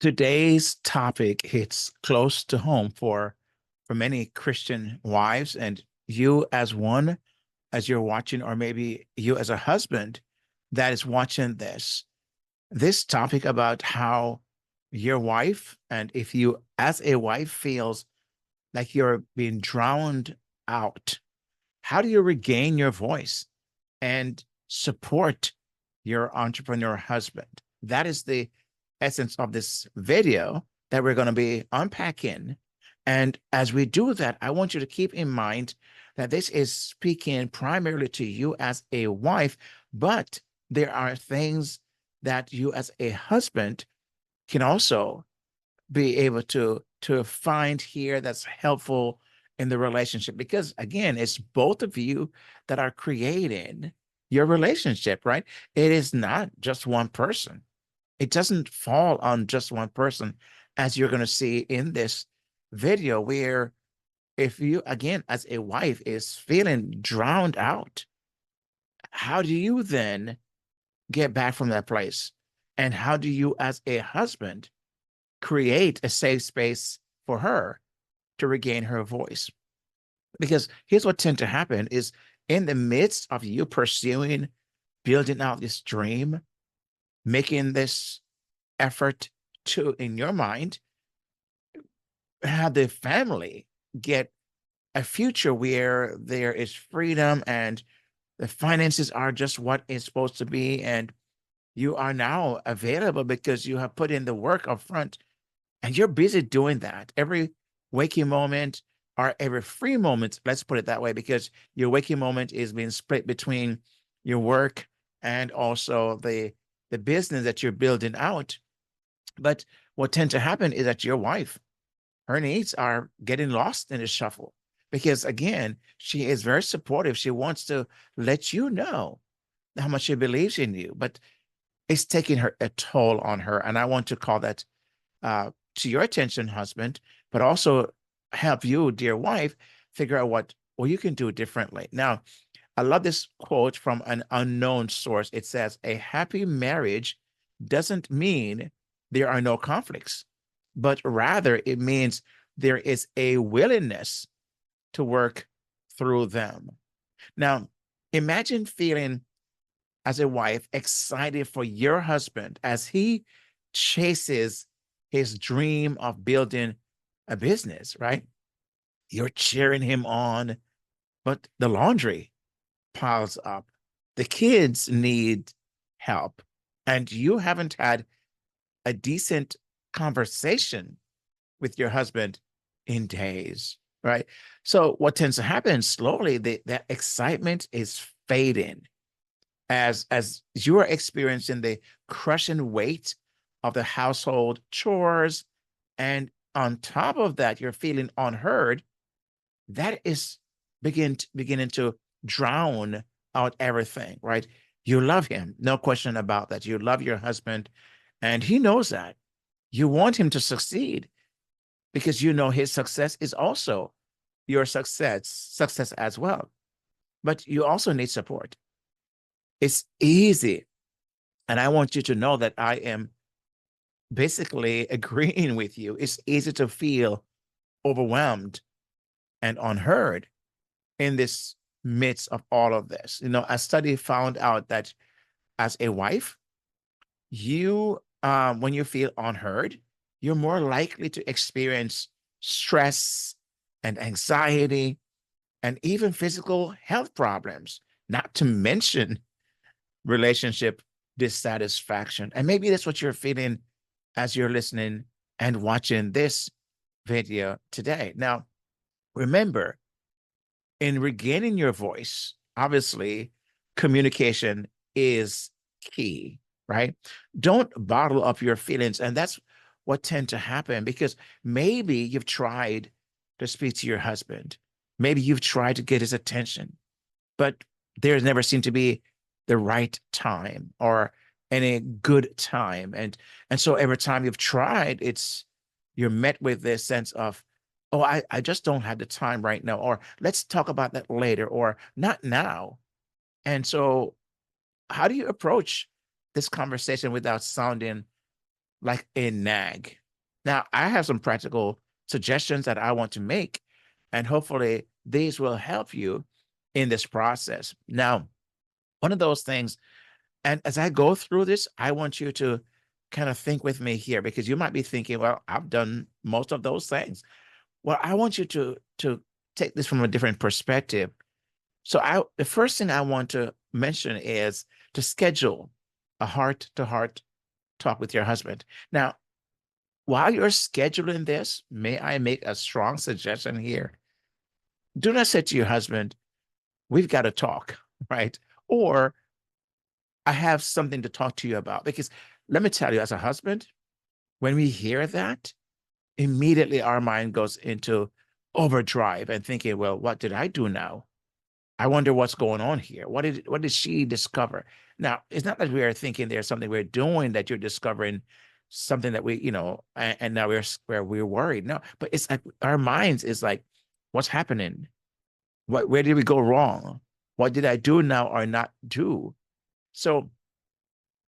Today's topic hits close to home for many Christian wives, and you as one, as you're watching, or maybe you as a husband that is watching this topic about how your wife, and if you as a wife feels like you're being drowned out, how do you regain your voice and support your entrepreneur husband? That is the essence of this video that we're going to be unpacking. And as we do that, I want you to keep in mind that this is speaking primarily to you as a wife, but there are things that you as a husband can also be able to find here that's helpful in the relationship, because again, it's both of you that are creating your relationship, right? It is not just one person. It doesn't fall on just one person, as you're going to see in this video, where if you, again, as a wife is feeling drowned out, how do you then get back from that place? And how do you as a husband create a safe space for her to regain her voice? Because here's what tends to happen is, in the midst of you pursuing, building out this dream, making this effort to, in your mind, have the family get a future where there is freedom and the finances are just what it's supposed to be, and you are now available because you have put in the work up front, and you're busy doing that every waking moment, or every free moment, let's put it that way, because your waking moment is being split between your work and also the business that you're building out. But what tends to happen is that your wife, her needs are getting lost in the shuffle, because again, she is very supportive. She wants to let you know how much she believes in you, but it's taking her a toll on her. And I want to call that to your attention, husband, but also help you, dear wife, figure out what you can do differently. Now, I love this quote from an unknown source. It says, "A happy marriage doesn't mean there are no conflicts, but rather it means there is a willingness to work through them." Now, imagine feeling as a wife excited for your husband as he chases his dream of building a business, right? You're cheering him on, but the laundry piles up. The kids need help, and you haven't had a decent conversation with your husband in days, right? So what tends to happen slowly, that excitement is fading as you are experiencing the crushing weight of the household chores, and on top of that, you're feeling unheard. That is beginning to drown out everything, right? You love him, no question about that. You love your husband, and he knows that. You want him to succeed because you know his success is also your success as well. But you also need support. It's easy, and I want you to know that I am basically agreeing with you. It's easy to feel overwhelmed and unheard in this midst of all of this. You know, a study found out that as a wife, you when you feel unheard, you're more likely to experience stress and anxiety and even physical health problems, not to mention relationship dissatisfaction. And maybe that's what you're feeling as you're listening and watching this video today. Now, remember, in regaining your voice, obviously, communication is key, right? Don't bottle up your feelings. And that's what tend to happen, because maybe you've tried to speak to your husband. Maybe you've tried to get his attention, but there's never seemed to be the right time or any good time. And so every time you've tried, you're met with this sense of, oh, I just don't have the time right now, or let's talk about that later, or not now. And so how do you approach this conversation without sounding like a nag. Now, I have some practical suggestions that I want to make, and hopefully these will help you in this process. Now, one of those things, and as I go through this, I want you to kind of think with me here because you might be thinking, well, I've done most of those things. Well, I want you to take this from a different perspective. So the first thing I want to mention is to schedule a heart-to-heart talk with your husband. Now, while you're scheduling this, may I make a strong suggestion here? Do not say to your husband, we've got to talk, right? Or I have something to talk to you about. Because let me tell you, as a husband, when we hear that, immediately our mind goes into overdrive and thinking, well, what did I do now? I wonder what's going on here. What did she discover? Now, it's not that we are thinking there's something we're doing that you're discovering something that we, and now we're worried. No, but it's like our minds is like, what's happening? Where did we go wrong? What did I do now or not do? So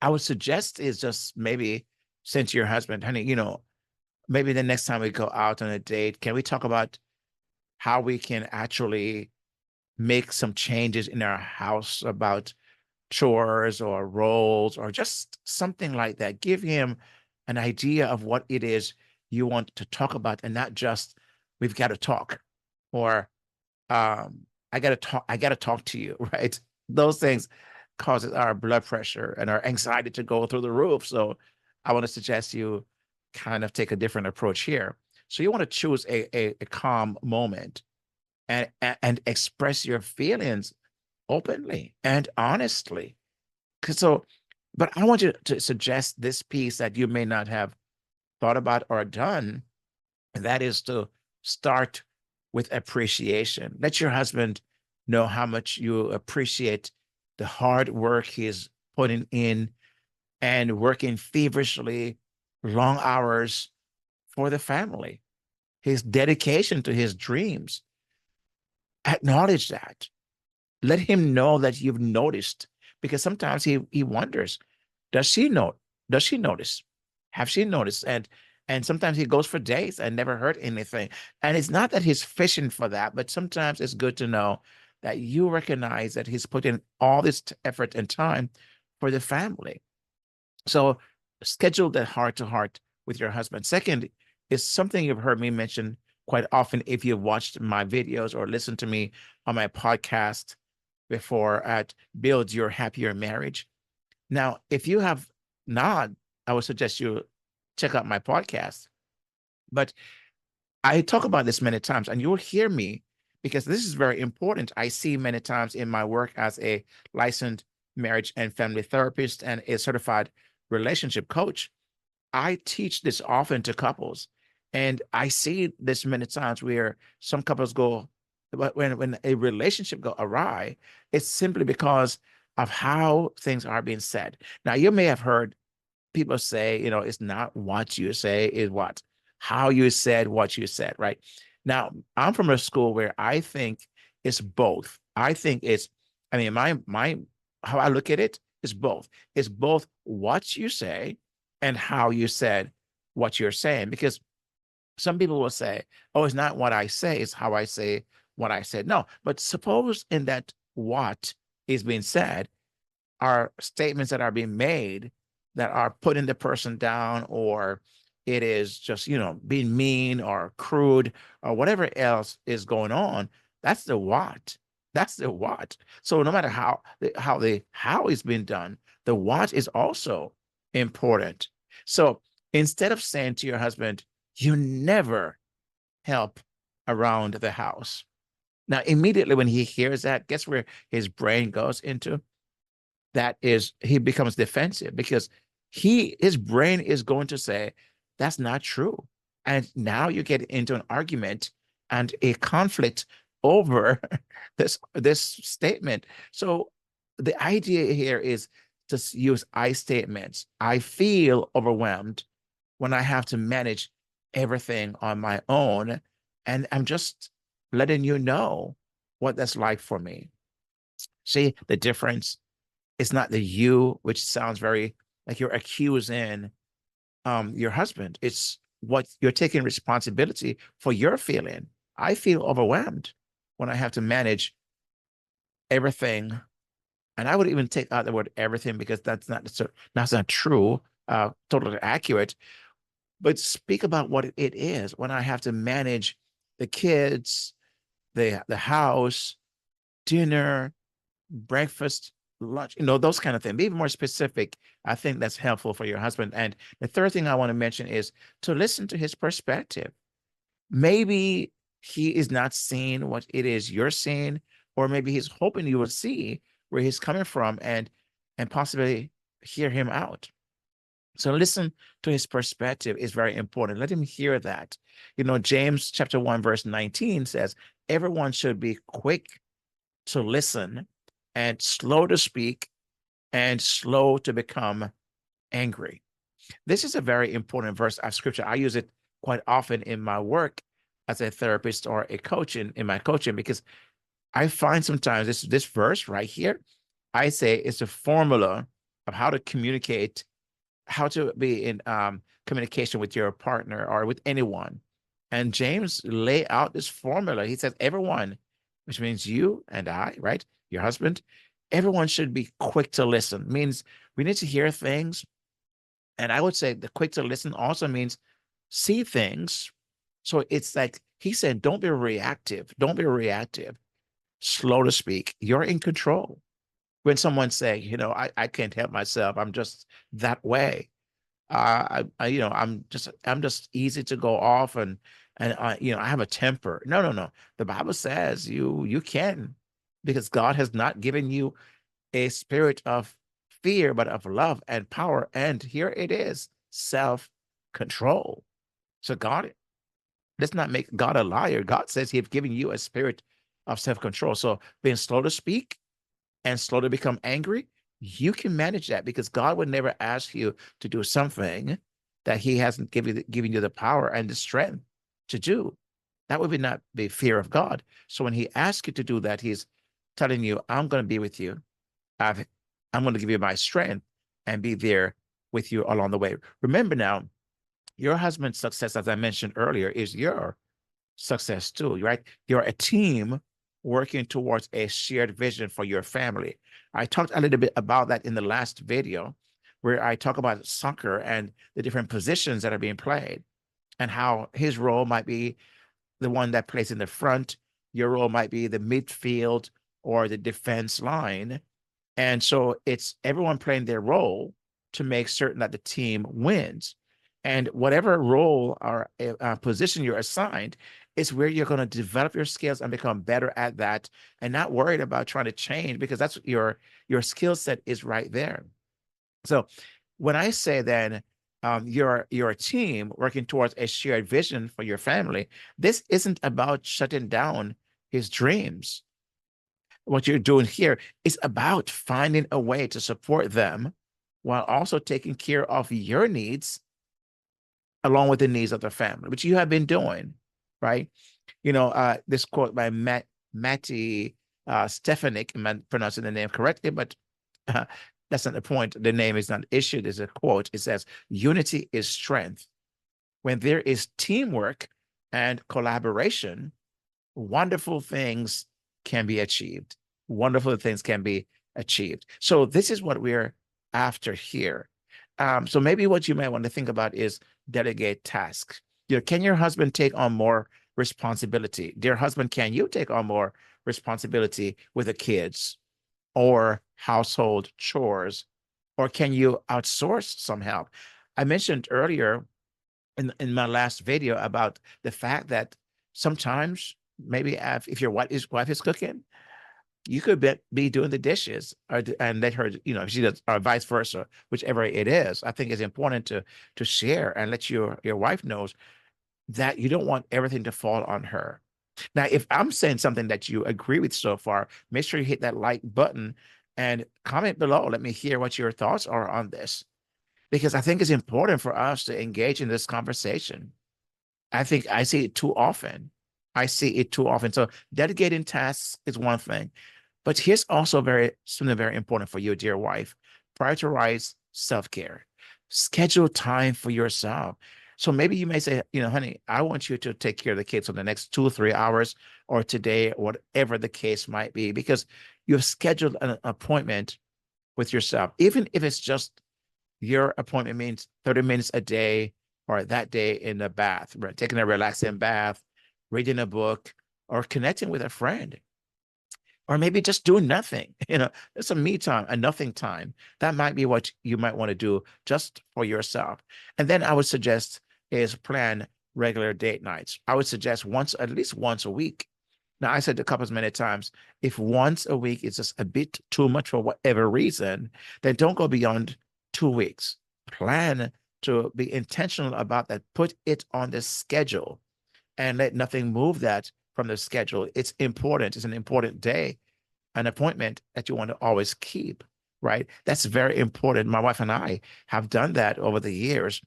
I would suggest is just maybe since your husband, honey, maybe the next time we go out on a date, can we talk about how we can actually make some changes in our house about chores or roles or just something like that? Give him an idea of what it is you want to talk about and not just we've got to talk or I got to talk to you, right? Those things causes our blood pressure and our anxiety to go through the roof. So I want to suggest you kind of take a different approach here. So you want to choose a calm moment and express your feelings openly and honestly. So, but I want you to suggest this piece that you may not have thought about or done, and that is to start with appreciation. Let your husband know how much you appreciate the hard work he's putting in and working feverishly, long hours for the family, his dedication to his dreams. Acknowledge that. Let him know that you've noticed, because sometimes he wonders, does she know? Does she notice? Have she noticed? And sometimes he goes for days and never heard anything. And it's not that he's fishing for that, but sometimes it's good to know that you recognize that he's put in all this effort and time for the family. So schedule that heart to heart with your husband. Second is something you've heard me mention quite often if you've watched my videos or listened to me on my podcast before at Build Your Happier Marriage. Now, if you have not, I would suggest you check out my podcast. But I talk about this many times, and you'll hear me because this is very important. I see many times in my work as a licensed marriage and family therapist and a certified relationship coach. I teach this often to couples, and I see this many times where some couples go, but when a relationship go awry, it's simply because of how things are being said. Now, you may have heard people say, it's not what you say, is what how you said what you said, right? Now, I'm from a school where I think it's both. I think it's, I mean, my how I look at it is both. It's both what you say and how you said what you're saying. Because some people will say, oh, it's not what I say, it's how I say what I said. No, but suppose in that what is being said are statements that are being made that are putting the person down, or it is just, being mean or crude or whatever else is going on. That's the what. That's the what. So no matter how it's been done, the what is also important. So instead of saying to your husband, you never help around the house. Now, immediately when he hears that, guess where his brain goes into? That is, he becomes defensive because his brain is going to say that's not true. And now you get into an argument and a conflict over this statement. So the idea here is to use I statements. I feel overwhelmed when I have to manage everything on my own. And I'm just letting you know what that's like for me. See the difference? It's not the you, which sounds very like you're accusing your husband. It's what you're taking responsibility for your feeling. I feel overwhelmed when I have to manage everything. And I would even take out the word everything because that's not true, totally accurate. But speak about what it is when I have to manage the kids, the house, dinner, breakfast, lunch, those kind of things. Be more specific. I think that's helpful for your husband. And the third thing I want to mention is to listen to his perspective. Maybe he is not seeing what it is you're seeing, or maybe he's hoping you will see where he's coming from and possibly hear him out. So listen to his perspective is very important. Let him hear that. James chapter 1, verse 19 says, everyone should be quick to listen and slow to speak and slow to become angry. This is a very important verse of scripture. I use it quite often in my work as a therapist or a coach in my coaching, because I find sometimes this verse right here, I say it's a formula of how to communicate, how to be in communication with your partner or with anyone. And James lay out this formula. He says, everyone, which means you and I, right? Your husband, everyone should be quick to listen. Means we need to hear things. And I would say the quick to listen also means see things. So it's like he said, don't be reactive. Don't be reactive. Slow to speak. You're in control. When someone say, I can't help myself. I'm just that way. I'm just easy to go off and I have a temper. No, no, no. The Bible says you can, because God has not given you a spirit of fear, but of love and power. And here it is, self-control. So God does not make God a liar. God says He's given you a spirit of self-control. So being slow to speak and slow to become angry, you can manage that, because God would never ask you to do something that He hasn't given you the power and the strength to do. That would not be fear of God. So when He asks you to do that, He's telling you, I'm going to be with you. I'm going to give you my strength and be there with you along the way. Remember now, your husband's success, as I mentioned earlier, is your success too, right? You're a team working towards a shared vision for your family. I talked a little bit about that in the last video, where I talk about soccer and the different positions that are being played and how his role might be the one that plays in the front. Your role might be the midfield or the defense line. And so it's everyone playing their role to make certain that the team wins. And whatever role or position you're assigned is where you're going to develop your skills and become better at that, and not worried about trying to change, because that's your skill set is right there. So when I say then you're a team working towards a shared vision for your family, this isn't about shutting down his dreams. What you're doing here is about finding a way to support them while also taking care of your needs along with the needs of the family, which you have been doing, right? This quote by Matty Stefanik, am I pronouncing the name correctly? But that's not the point. The name is not issued as a quote. It says, unity is strength. When there is teamwork and collaboration, wonderful things can be achieved. Wonderful things can be achieved. So this is what we're after here. So maybe what you might want to think about is delegate tasks. Can your husband take on more responsibility? Dear husband, can you take on more responsibility with the kids or household chores? Or can you outsource some help? I mentioned earlier in my last video about the fact that sometimes maybe if your wife is cooking, you could be doing the dishes and let her, if she does, or vice versa, whichever it is. I think it's important to share and let your wife knows that you don't want everything to fall on her. Now, if I'm saying something that you agree with so far, make sure you hit that like button and comment below. Let me hear what your thoughts are on this, because I think it's important for us to engage in this conversation. I think I see it too often. I see it too often. So delegating tasks is one thing. But here's also something very important for you, dear wife. Prioritize self-care. Schedule time for yourself. So maybe you may say, honey, I want you to take care of the kids for the next 2 or 3 hours or today, whatever the case might be, because you've scheduled an appointment with yourself. Even if it's just your appointment means 30 minutes a day or that day in the bath, right? Taking a relaxing bath, reading a book, or connecting with a friend, or maybe just doing nothing. It's a me time, a nothing time. That might be what you might want to do just for yourself. And then I would suggest is plan regular date nights. I would suggest at least once a week. Now, I said to couples many times, if once a week is just a bit too much for whatever reason, then don't go beyond 2 weeks. Plan to be intentional about that. Put it on the schedule and let nothing move that from the schedule. It's important. It's an important day, an appointment that you want to always keep, right? That's very important. My wife and I have done that over the years.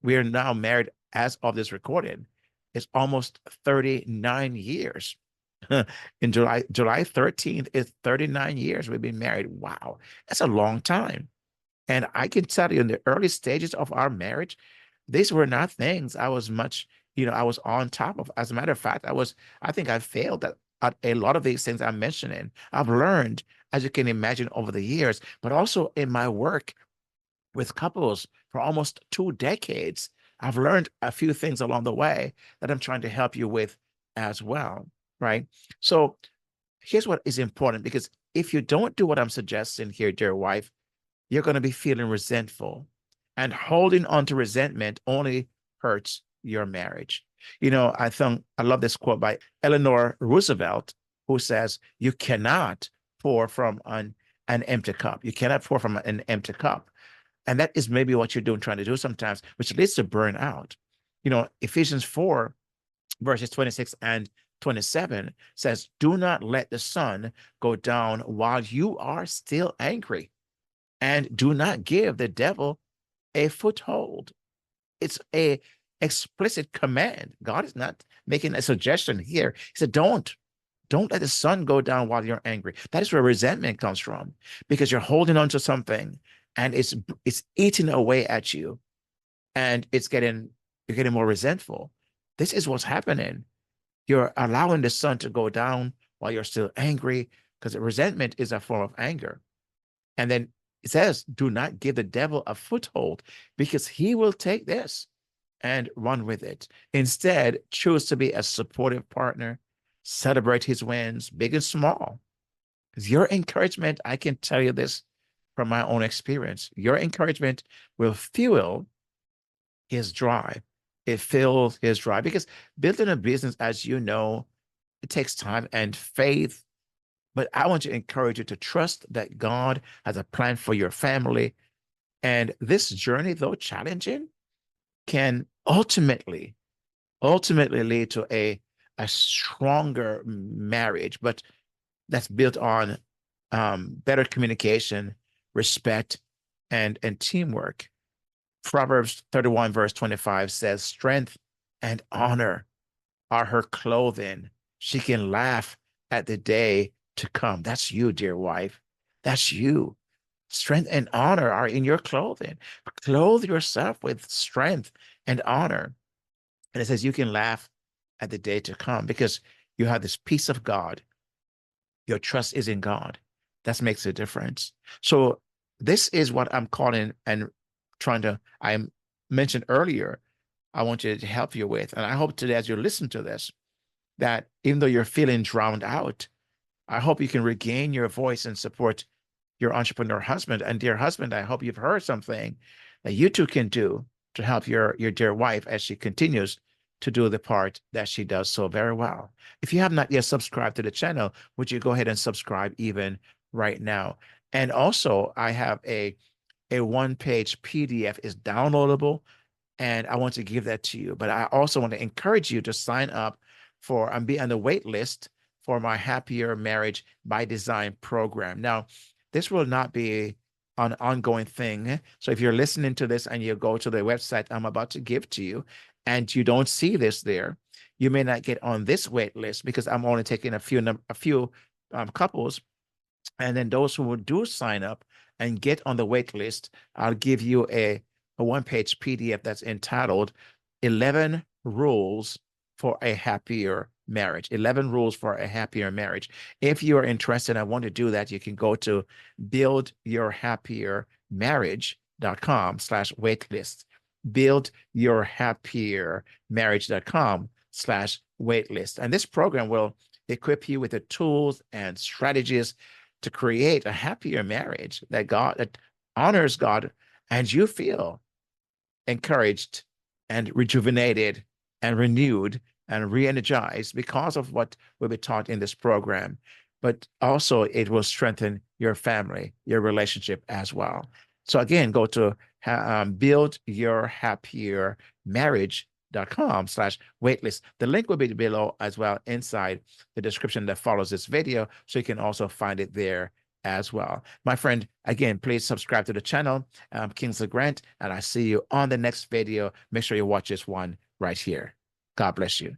We are now married as of this recording. It's almost 39 years. In July 13th is 39 years we've been married. Wow, that's a long time. And I can tell you in the early stages of our marriage, these were not things I was I was on top of. As a matter of fact, I think I failed at a lot of these things I'm mentioning. I've learned, as you can imagine, over the years, but also in my work with couples for almost 2 decades, I've learned a few things along the way that I'm trying to help you with as well, right? So here's what is important, because if you don't do what I'm suggesting here, dear wife, you're going to be feeling resentful. And holding on to resentment only hurts your marriage. I love this quote by Eleanor Roosevelt, who says, you cannot pour from an empty cup. You cannot pour from an empty cup. And that is maybe what you're trying to do sometimes, which leads to burnout. Ephesians 4, verses 26 and 27 says, do not let the sun go down while you are still angry, and do not give the devil a foothold. It's a explicit command. God is not making a suggestion here. He said, don't let the sun go down while you're angry. That is where resentment comes from, because you're holding on to something and it's eating away at you, and you're getting more resentful. This is what's happening. You're allowing the sun to go down while you're still angry, because resentment is a form of anger. And then it says, do not give the devil a foothold, because he will take this and run with it. Instead, choose to be a supportive partner, celebrate his wins, big and small. Because your encouragement, I can tell you this from my own experience, your encouragement will fuel his drive. It fills his drive, because building a business, as you know, it takes time and faith. But I want to encourage you to trust that God has a plan for your family. And this journey, though challenging, can ultimately lead to a stronger marriage, but that's built on better communication, respect, and teamwork. Proverbs 31, verse 25 says, strength and honor are her clothing. She can laugh at the day to come. That's you, dear wife. That's you. Strength and honor are in your clothing. Clothe yourself with strength and honor. And it says you can laugh at the day to come, because you have this peace of God. Your trust is in God. That makes a difference. So this is what I'm calling and I mentioned earlier, I want to help you with. And I hope today, as you listen to this, that even though you're feeling drowned out, I hope you can regain your voice and support your entrepreneur husband. And dear husband, I hope you've heard something that you too can do to help your dear wife as she continues to do the part that she does so very well. If you have not yet subscribed to the channel, would you go ahead and subscribe even right now? And also, I have a one-page PDF is downloadable, and I want to give that to you. But I also want to encourage you to sign up for and be on the wait list for my Happier Marriage by Design program. Now, this will not be an ongoing thing. So if you're listening to this and you go to the website I'm about to give to you and you don't see this there, you may not get on this wait list, because I'm only taking a few couples. And then those who do sign up and get on the wait list, I'll give you a one-page PDF that's entitled 11 Rules for a Happier Marriage. 11 Rules for a Happier Marriage. If you are interested and want to do that, you can go to buildyourhappiermarriage.com/waitlist. Buildyourhappiermarriage.com/waitlist. And this program will equip you with the tools and strategies to create a happier marriage that honors God, and you feel encouraged and rejuvenated and renewed and re-energized because of what will be taught in this program. But also it will strengthen your family, your relationship as well. So again, go to buildyourhappiermarriage.com/waitlist. The link will be below as well inside the description that follows this video, so you can also find it there as well. My friend, again, please subscribe to the channel. I'm Kingsley Grant, and I see you on the next video. Make sure you watch this one right here. God bless you.